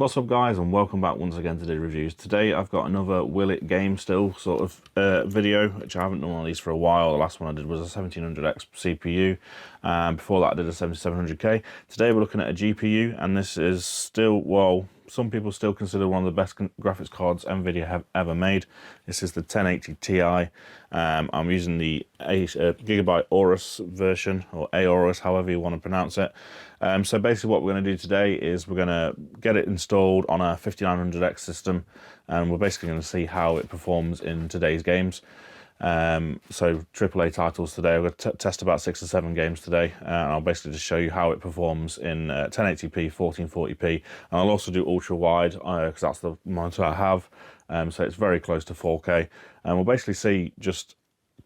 What's up guys, and welcome back once again to the reviews. Today I've got another Will It Game Still sort of video, which I haven't done one of these for a while. The last one I did was a 1700X CPU, before that I did a 7700K. Today we're looking at a GPU, and this is still, well, some people still consider one of the best graphics cards Nvidia have ever made. This is the 1080 Ti. I'm using the Gigabyte Aorus version, or Aorus, however you want to pronounce it. So basically what we're going to do today is we're going to get it installed on a 5900X system, and we're basically going to see how it performs in today's games. So AAA titles today. I'm going to test about 6 or 7 games today, and I'll basically just show you how it performs in 1080p, 1440p, and I'll also do ultra wide because that's the monitor I have, so it's very close to 4K, and we'll basically see just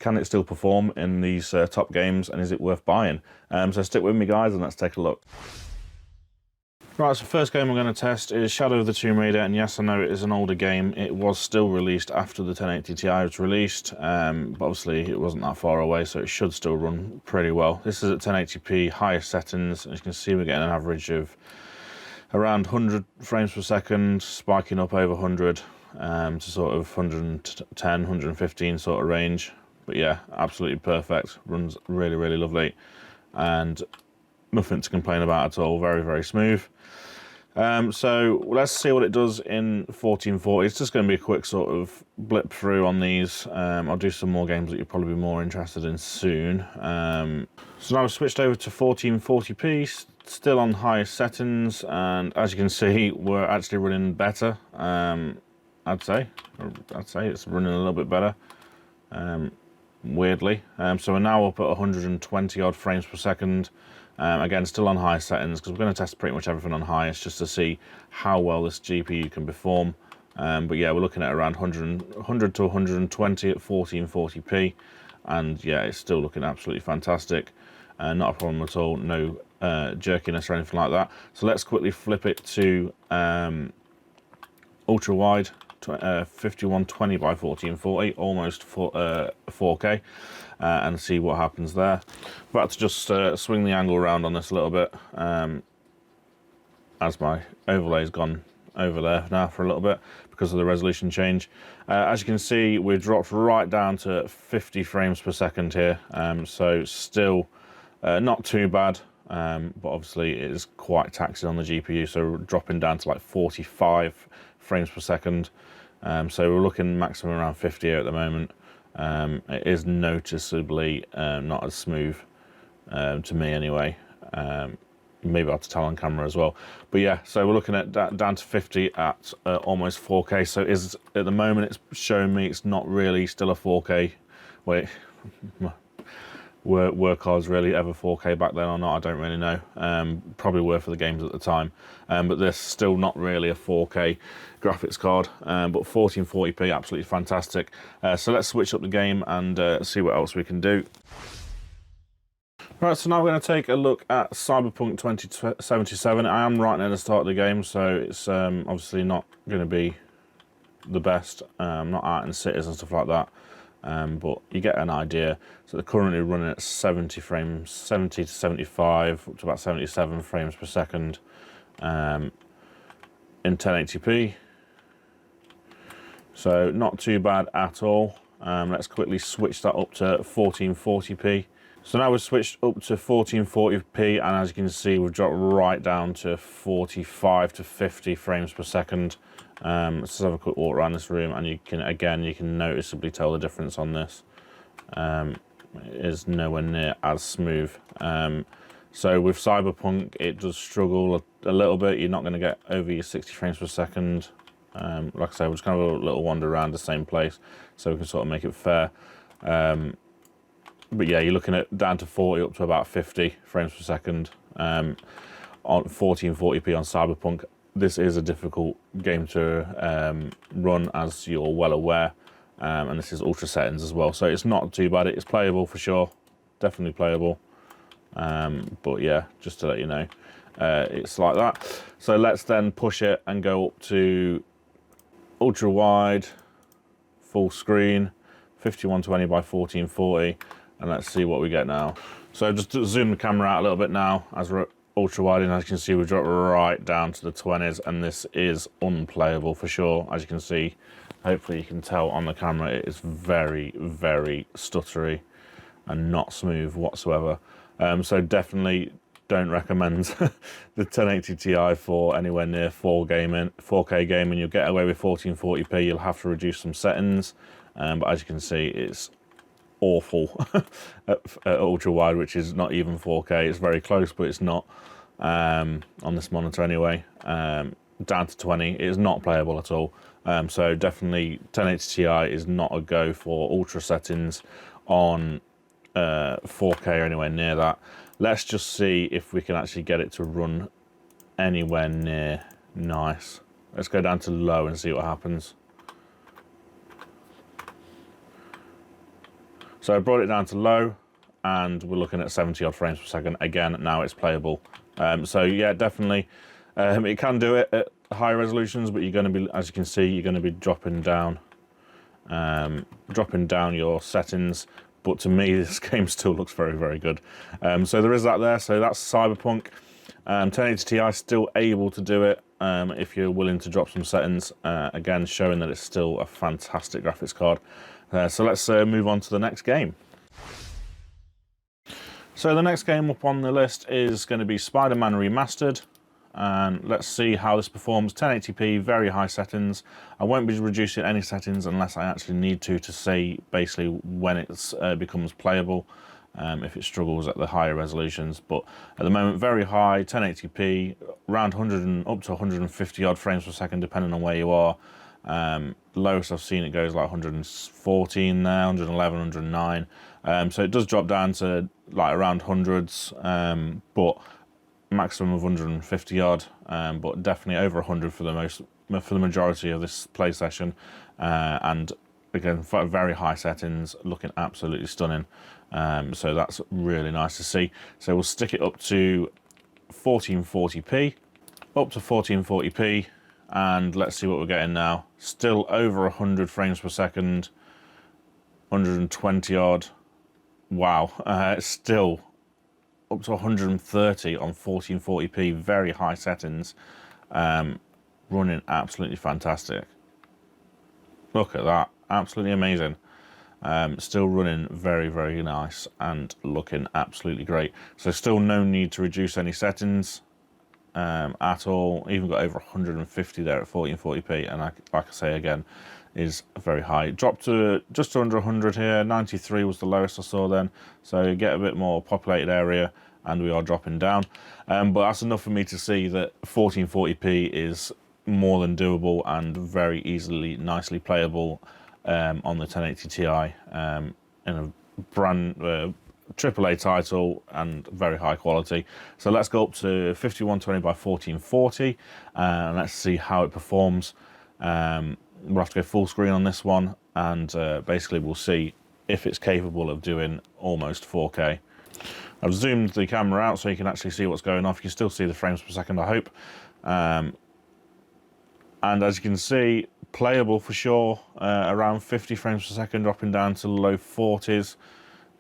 can it still perform in these top games, and is it worth buying. So stick with me guys and let's take a look. Right, so first game we're going to test is Shadow of the Tomb Raider, and yes, I know it is an older game. It was still released after the 1080 Ti was released, but obviously it wasn't that far away, so it should still run pretty well. This is at 1080p, highest settings. As you can see, we're getting an average of around 100 frames per second, spiking up over 100 to sort of 110, 115 sort of range. But yeah, absolutely perfect. Runs really, really lovely, and nothing to complain about at all. Very, very smooth. So let's see what it does in 1440. It's just going to be a quick sort of blip through on these. I'll do some more games that you'll probably be more interested in soon. So now I've switched over to 1440p, still on highest settings, and as you can see, we're actually running better. I'd say it's running a little bit better. Weirdly. So we're now up at 120 odd frames per second. Again, still on high settings, because we're going to test pretty much everything on highest just to see how well this GPU can perform. But yeah, we're looking at around 100 to 120 at 1440p, and yeah, it's still looking absolutely fantastic. Not a problem at all, no jerkiness or anything like that. So let's quickly flip it to ultra wide, 5120 by 1440, almost 4K, and see what happens there. About to just swing the angle around on this a little bit, as my overlay's gone over there now for a little bit because of the resolution change. As you can see, we've dropped right down to 50 frames per second here, so still not too bad, but obviously it is quite taxing on the GPU, so we're dropping down to like 45 frames per second. So we're looking maximum around 50 here at the moment. It is noticeably not as smooth, to me anyway. Maybe I'll have to tell on camera as well. But yeah, so we're looking at down to 50 at almost 4K. So at the moment it's showing me it's not really still a 4K. Wait, were cards really ever 4K back then or not? I don't really know. Probably were for the games at the time, but they're still not really a 4K graphics card. But 1440p, absolutely fantastic. So let's switch up the game and see what else we can do. Right, so now we're going to take a look at Cyberpunk 2077. I am right near the start of the game, so it's obviously not going to be the best. Not out in cities and stuff like that. But you get an idea. So they're currently running at 70 frames, 70 to 75, up to about 77 frames per second in 1080p. So not too bad at all. Let's quickly switch that up to 1440p. So now we've switched up to 1440p, and as you can see, we've dropped right down to 45 to 50 frames per second. Let's just have a quick walk around this room, and you can noticeably tell the difference on this. It is nowhere near as smooth. So with Cyberpunk, it does struggle a little bit. You're not going to get over your 60 frames per second. Like I say, we're just going to have a little wander around the same place, so we can sort of make it fair. But yeah, you're looking at down to 40 up to about 50 frames per second on 1440p on Cyberpunk. This is a difficult game to run, as you're well aware, and this is ultra settings as well, so it's not too bad. It's playable for sure, definitely playable, but yeah, just to let you know, it's like that. So let's then push it and go up to ultra wide, full screen, 5120 by 1440, and let's see what we get now. So just zoom the camera out a little bit now as we're ultra wide, and as you can see, we dropped right down to the 20s, and this is unplayable for sure. As you can see, hopefully you can tell on the camera, it is very, very stuttery and not smooth whatsoever. So definitely don't recommend the 1080 Ti for anywhere near 4K gaming. You'll get away with 1440p. You'll have to reduce some settings, but as you can see, it's awful at ultra wide, which is not even 4K. It's very close, but it's not on this monitor anyway. Down to 20, it is not playable at all. So definitely 1080 Ti is not a go for ultra settings on 4K or anywhere near that. Let's just see if we can actually get it to run anywhere near nice. Let's go down to low and see what happens. So I brought it down to low, and we're looking at 70 odd frames per second. Again, now it's playable. So yeah, definitely, it can do it at higher resolutions, but you're going to be, as you can see, you're going to be dropping down your settings. But to me, this game still looks very, very good. So there is that there. So that's Cyberpunk. 1080 Ti still able to do it if you're willing to drop some settings. Again, showing that it's still a fantastic graphics card. So let's move on to the next game. So the next game up on the list is going to be Spiderman Remastered. And let's see how this performs. 1080p, very high settings. I won't be reducing any settings unless I actually need to say basically when it becomes playable, if it struggles at the higher resolutions. But at the moment, very high, 1080p, around 100 and up to 150 odd frames per second, depending on where you are. Lowest I've seen it goes like 114 there, 111, 109. So it does drop down to like around hundreds, but maximum of 150 odd, but definitely over 100 for the majority of this play session, and again, very high settings, looking absolutely stunning. So that's really nice to see. So we'll stick it up to 1440p, and let's see what we're getting now. Still over 100 frames per second, 120 odd. Wow, it's still up to 130 on 1440p, very high settings, running absolutely fantastic. Look at that, absolutely amazing. Still running very, very nice and looking absolutely great. So still no need to reduce any settings at all. Even got over 150 there at 1440p, and like I say again, is very high. It dropped to just under 100 here. 93 was the lowest I saw then. So you get a bit more populated area, and we are dropping down. But that's enough for me to see that 1440p is more than doable and very easily, nicely playable on the 1080 Ti in a brand AAA title and very high quality. So let's go up to 5120 by 1440 and let's see how it performs. We'll have to go full screen on this one, and basically we'll see if it's capable of doing almost 4K. I've zoomed the camera out so you can actually see what's going on. You can still see the frames per second, I hope. And as you can see, playable for sure, around 50 frames per second, dropping down to low 40s,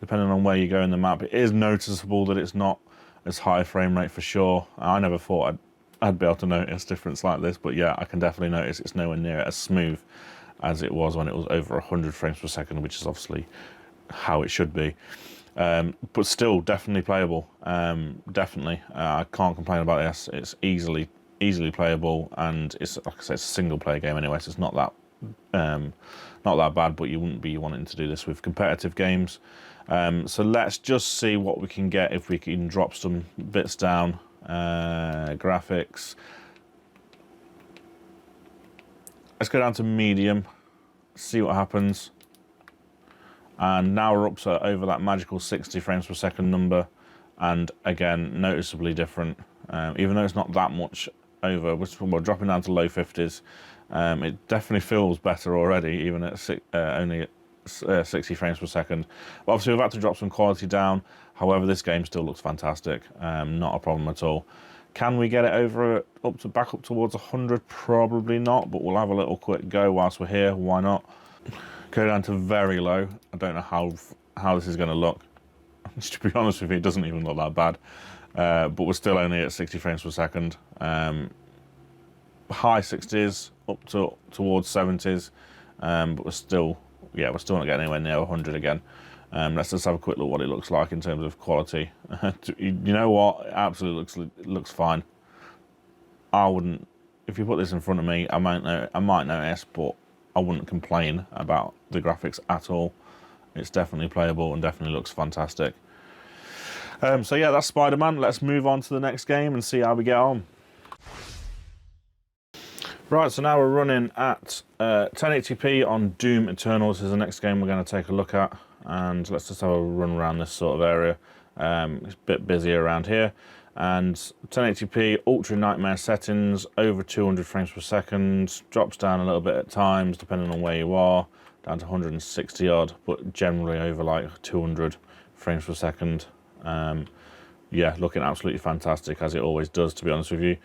depending on where you go in the map. It is noticeable that it's not as high a frame rate for sure. I never thought I'd be able to notice difference like this, but yeah, I can definitely notice it's nowhere near as smooth as it was when it was over 100 frames per second, which is obviously how it should be. But still definitely playable. Definitely, I can't complain about this. It's easily playable, and it's, like I said, it's a single player game anyway, so it's not that bad. But you wouldn't be wanting to do this with competitive games. So let's just see what we can get if we can drop some bits down. Graphics. Let's go down to medium, see what happens. And now we're up to over that magical 60 frames per second number, and again noticeably different. Even though it's not that much over, we're dropping down to low 50s. It definitely feels better already, even at only 60 frames per second. But obviously we've had to drop some quality down. However, this game still looks fantastic. Not a problem at all. Can we get it over back up towards 100? Probably not, but we'll have a little quick go whilst we're here. Why not? Go down to very low. I don't know how this is going to look. To be honest with you, it doesn't even look that bad. but we're still only at 60 frames per second. High 60s up to towards 70s, but we're still not getting anywhere near 100 again. Let's just have a quick look what it looks like in terms of quality. You know what? It absolutely looks fine. I wouldn't, if you put this in front of me, I might notice, but I wouldn't complain about the graphics at all. It's definitely playable and definitely looks fantastic. So yeah, that's Spider-Man. Let's move on to the next game and see how we get on. Right, so now we're running at 1080p on Doom Eternal. This is the next game we're going to take a look at, and let's just have a run around this sort of area. It's a bit busy around here. And 1080p Ultra Nightmare settings, over 200 frames per second, drops down a little bit at times depending on where you are, down to 160 odd, but generally over like 200 frames per second. Yeah, looking absolutely fantastic, as it always does, to be honest with you.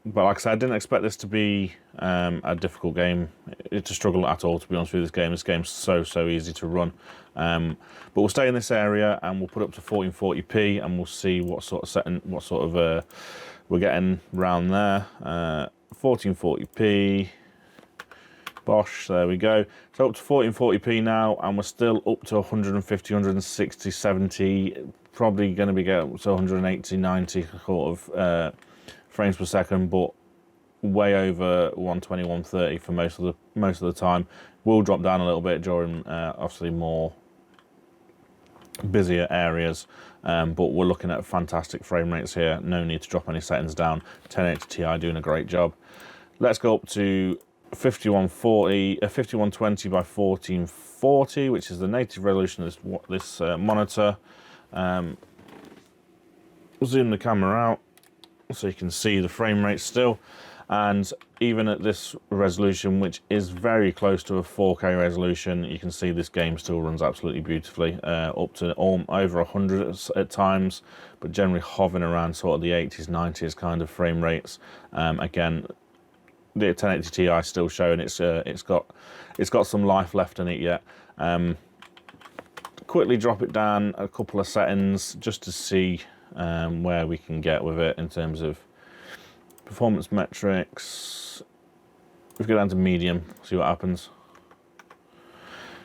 But like I said, I didn't expect this to be a difficult game. It's a struggle at all, to be honest with you, this game. This game's so easy to run. But we'll stay in this area and we'll put up to 1440p and we'll see what sort of we're getting around there. 1440p. Bosh, there we go. So up to 1440p now, and we're still up to 150, 160, 70, probably going to be getting to 180, 90 sort of frames per second, but way over 120, 130 for most of the time. Will drop down a little bit during obviously more busier areas, but we're looking at fantastic frame rates here. No need to drop any settings down. 1080 Ti doing a great job. Let's go up to 5120 by 1440, which is the native resolution of this monitor. Zoom the camera out so you can see the frame rate still, and even at this resolution, which is very close to a 4K resolution, you can see this game still runs absolutely beautifully, up to over 100 at times, but generally hovering around sort of the 80s, 90s kind of frame rates. Again, the 1080 Ti is still showing it's got some life left in it yet. Quickly drop it down a couple of settings just to see where we can get with it in terms of performance metrics. We go down to medium, see what happens.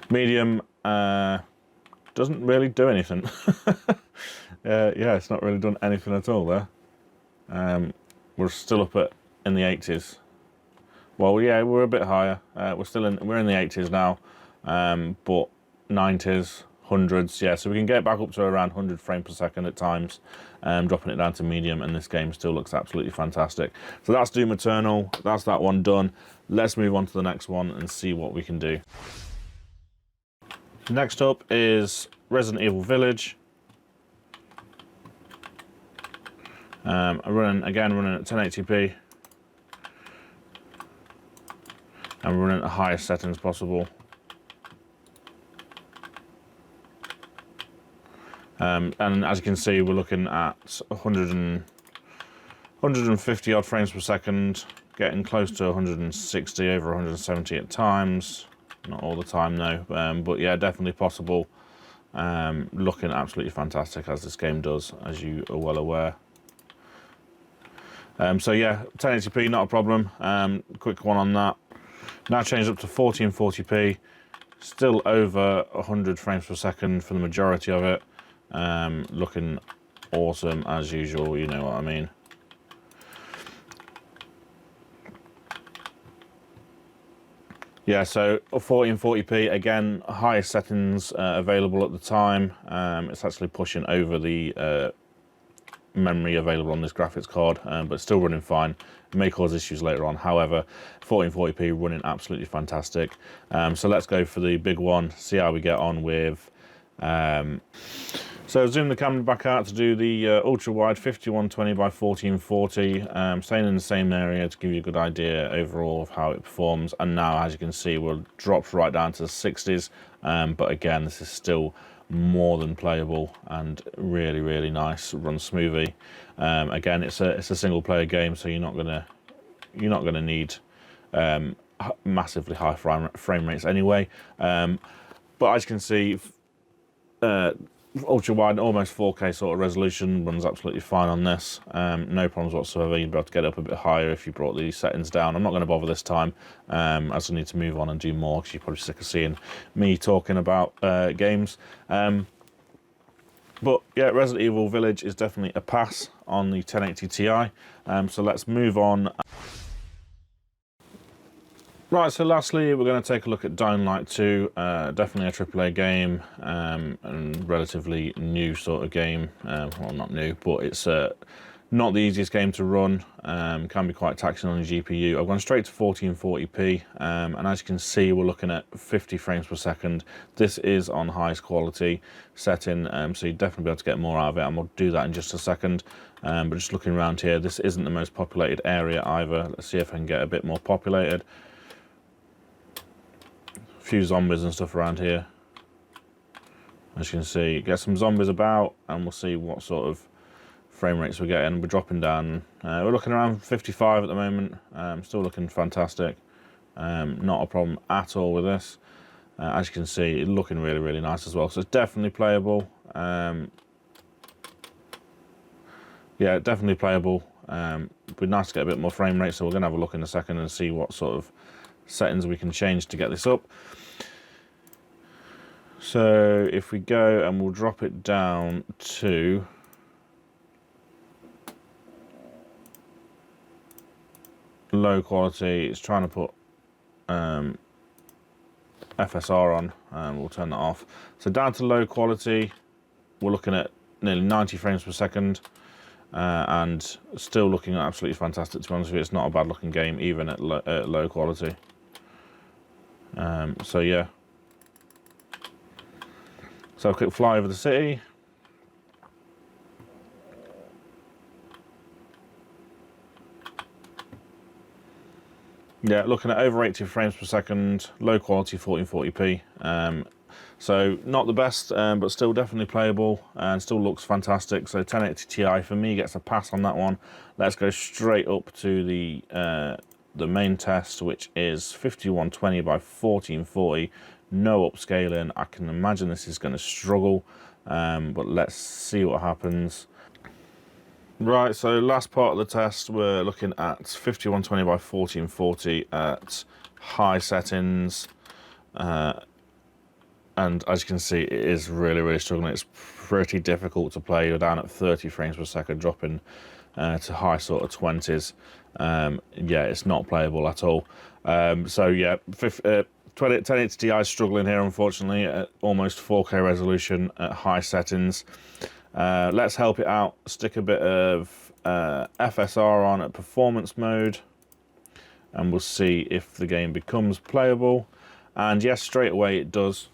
Medium doesn't really do anything. Yeah, it's not really done anything at all there. We're still up in the 80s. Well, yeah, we're a bit higher. We're in the 80s now, but 90s, 100s, yeah. So we can get back up to around 100 frames per second at times, dropping it down to medium, and this game still looks absolutely fantastic. So that's Doom Eternal. That's that one done. Let's move on to the next one and see what we can do. Next up is Resident Evil Village. I'm running at 1080p. And we're running at the highest settings possible. And as you can see, we're looking at 150 odd frames per second, getting close to 160, over 170 at times. Not all the time though, but yeah, definitely possible. Looking absolutely fantastic as this game does, as you are well aware. So yeah, 1080p, not a problem. Quick one on that. Now changed up to 1440p, still over 100 frames per second for the majority of it. Looking awesome as usual, you know what I mean. Yeah, so 1440p, again, highest settings available at the time. It's actually pushing over the memory available on this graphics card, but still running fine. It may cause issues later on. However, 1440p running absolutely fantastic. So let's go for the big one, see how we get on with. So zoom the camera back out to do the ultra wide 5120 by 1440, staying in the same area to give you a good idea overall of how it performs. And now, as you can see, we're dropped right down to the 60s, but again, this is still more than playable and really nice, runs smoothly. Again, it's a single player game, so you're not gonna need massively high frame rates anyway. But as you can see, ultra wide, almost 4K sort of resolution, runs absolutely fine on this. No problems whatsoever. You'd be able to get up a bit higher if you brought the settings down. I'm not going to bother this time, as I need to move on and do more, because you're probably sick of seeing me talking about games. But yeah, Resident Evil Village is definitely a pass on the 1080 Ti. So let's move on. Right, so lastly, we're going to take a look at Dying Light 2. Definitely a AAA game, and relatively new sort of game. Well, not new, but it's not the easiest game to run. Can be quite taxing on your GPU. I've gone straight to 1440p, and as you can see, we're looking at 50 frames per second. This is on highest quality setting, so you'd definitely be able to get more out of it, and we'll do that in just a second. But just looking around here, this isn't the most populated area either. Let's see if I can get a bit more populated. Few zombies and stuff around here. As you can see, get some zombies about, and we'll see what sort of frame rates we're getting. We're dropping down. We're looking around 55 at the moment. Still looking fantastic. Not a problem at all with this. As you can see, it's looking really, really nice as well. So it's definitely playable. Yeah, definitely playable. It'd be nice to get a bit more frame rate, so we're going to have a look in a second and see what sort of settings we can change to get this up. So if we go and we'll drop it down to low quality, it's trying to put FSR on, and we'll turn that off. So down to low quality, we're looking at nearly 90 frames per second, and still looking absolutely fantastic. To be honest with you, it's not a bad looking game even at low quality. So yeah. So a quick fly over the city. Yeah, looking at over 80 frames per second, low quality 1440p. So not the best, but still definitely playable and still looks fantastic. So 1080 Ti for me gets a pass on that one. Let's go straight up to the main test, which is 5120 by 1440. No upscaling. I can imagine this is going to struggle, but let's see what happens. Right, so last part of the test, we're looking at 5120 by 1440 at high settings, and as you can see, it is really, really struggling. It's pretty difficult to play. You're down at 30 frames per second, dropping to high sort of 20s. Yeah, it's not playable at all. So yeah, 1080 Ti is struggling here, unfortunately, at almost 4K resolution at high settings. Let's help it out. Stick a bit of FSR on at performance mode, and we'll see if the game becomes playable. And yes, straight away it does.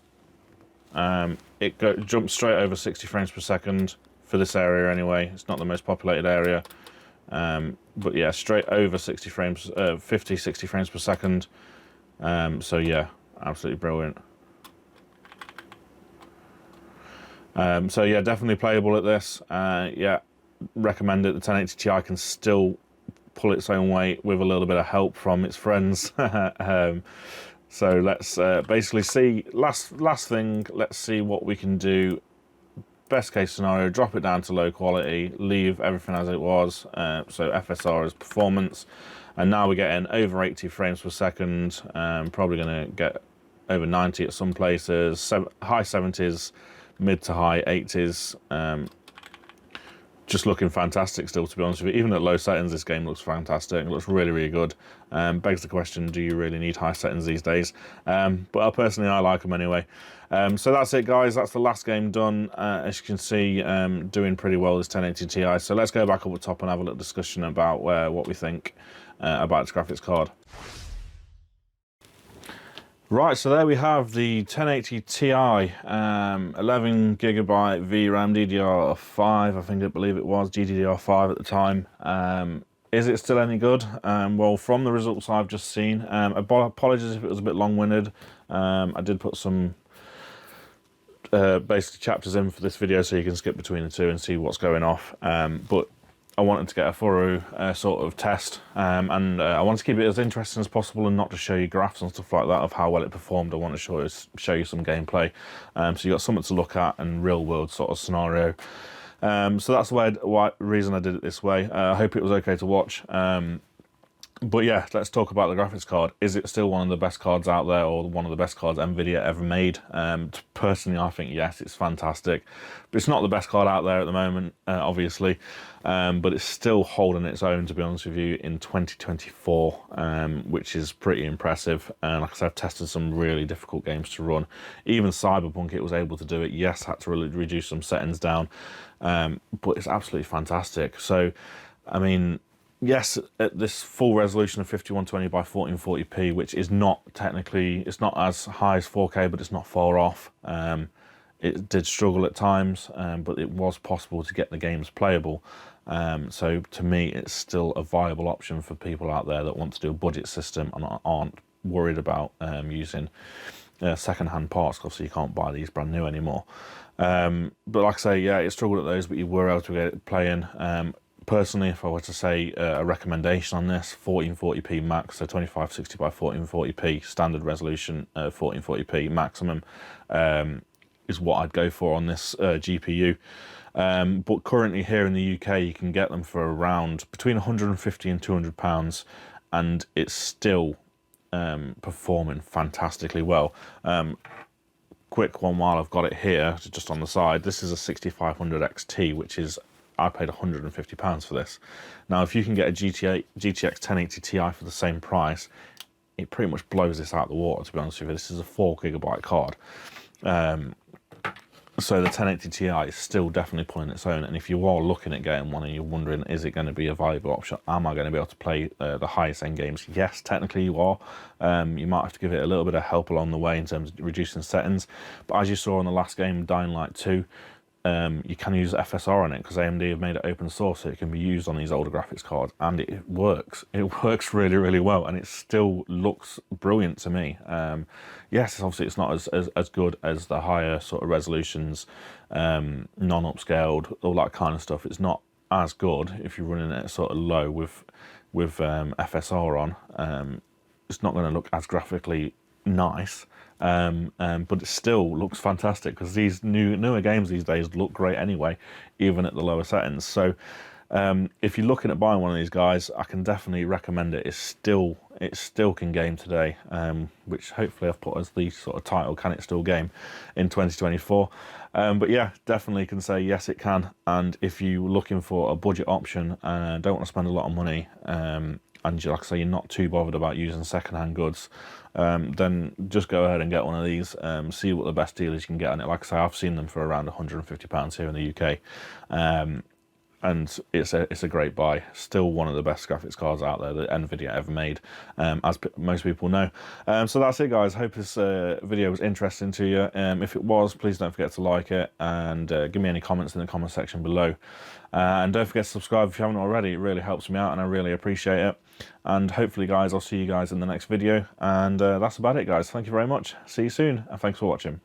It jumps straight over 60 frames per second for this area anyway. It's not the most populated area, but yeah, straight over 60 frames, 50, 60 frames per second. So yeah, absolutely brilliant. So yeah, definitely playable at this. Yeah, recommend it. The 1080 Ti can still pull its own weight with a little bit of help from its friends. So let's basically see, last thing, let's see what we can do. Best case scenario, drop it down to low quality, leave everything as it was. So FSR is performance. And now we're getting over 80 frames per second. Probably going to get over 90 at some places, high 70s, mid to high 80s. Just looking fantastic still, to be honest with you. Even at low settings, this game looks fantastic. It looks really, really good. Begs the question, do you really need high settings these days? But personally, I like them anyway. So that's it, guys. That's the last game done. As you can see, doing pretty well, this 1080 Ti. So let's go back up the top and have a little discussion about what we think about its graphics card. Right, so there we have the 1080 Ti, 11GB VRAM, DDR5, I believe it was, GDDR5 at the time. Is it still any good? Well, from the results I've just seen, apologies if it was a bit long-winded. I did put some basically chapters in for this video so you can skip between the two and see what's going off. But I wanted to get a thorough sort of test, and I wanted to keep it as interesting as possible and not just show you graphs and stuff like that of how well it performed. I want to show you some gameplay, so you got something to look at and real world sort of scenario. So that's the reason I did it this way. I hope it was okay to watch. But yeah, let's talk about the graphics card. Is it still one of the best cards out there, or one of the best cards Nvidia ever made? Personally, I think yes, it's fantastic. But it's not the best card out there at the moment, obviously. But it's still holding its own, to be honest with you, in 2024, which is pretty impressive. And like I said, I've tested some really difficult games to run. Even Cyberpunk, it was able to do it. Yes, had to really reduce some settings down, but it's absolutely fantastic. So, I mean, yes, at this full resolution of 5120 by 1440p, which is not technically, it's not as high as 4K, but it's not far off. It did struggle at times, but it was possible to get the games playable. So to me, it's still a viable option for people out there that want to do a budget system and aren't worried about using second-hand parts, because you can't buy these brand new anymore. But like I say, yeah, it struggled at those, but you were able to get it playing. Personally, if I were to say a recommendation on this, 1440p max, so 2560 by 1440p, standard resolution, 1440p maximum, is what I'd go for on this GPU. But currently here in the UK, you can get them for around between 150 and £200, and it's still performing fantastically well. Quick one while I've got it here, just on the side, this is a 6500 XT, which is, I paid £150 for this. Now, if you can get a GTX 1080 Ti for the same price, it pretty much blows this out of the water, to be honest with you. This is a 4GB card. So the 1080 Ti is still definitely pulling its own. And if you are looking at getting one and you're wondering, is it going to be a viable option? Am I going to be able to play the highest end games? Yes, technically you are. You might have to give it a little bit of help along the way in terms of reducing settings. But as you saw in the last game, Dying Light 2, you can use FSR on it, because AMD have made it open source, so it can be used on these older graphics cards, and it works. It works really, really well, and it still looks brilliant to me. Yes, obviously it's not as good as the higher sort of resolutions, non-upscaled, all that kind of stuff. It's not as good if you're running it sort of low with FSR on. It's not going to look as graphically nice. But it still looks fantastic, because these newer games these days look great anyway, even at the lower settings. So if you're looking at buying one of these guys, I can definitely recommend it. It still can game today, which hopefully I've put as the sort of title, can it still game in 2024. But yeah, definitely can say yes, it can. And if you're looking for a budget option and don't want to spend a lot of money, and like I say, you're not too bothered about using second-hand goods, then just go ahead and get one of these, see what the best deal is you can get on it. Like I say, I've seen them for around £150 here in the UK, and it's a great buy. Still one of the best graphics cards out there that Nvidia ever made, as most people know. So that's it, guys. Hope this video was interesting to you. If it was, please don't forget to like it, and give me any comments in the comment section below. And don't forget to subscribe if you haven't already. It really helps me out, and I really appreciate it. And hopefully, guys, I'll see you guys in the next video. And that's about it, guys. Thank you very much. See you soon, and thanks for watching.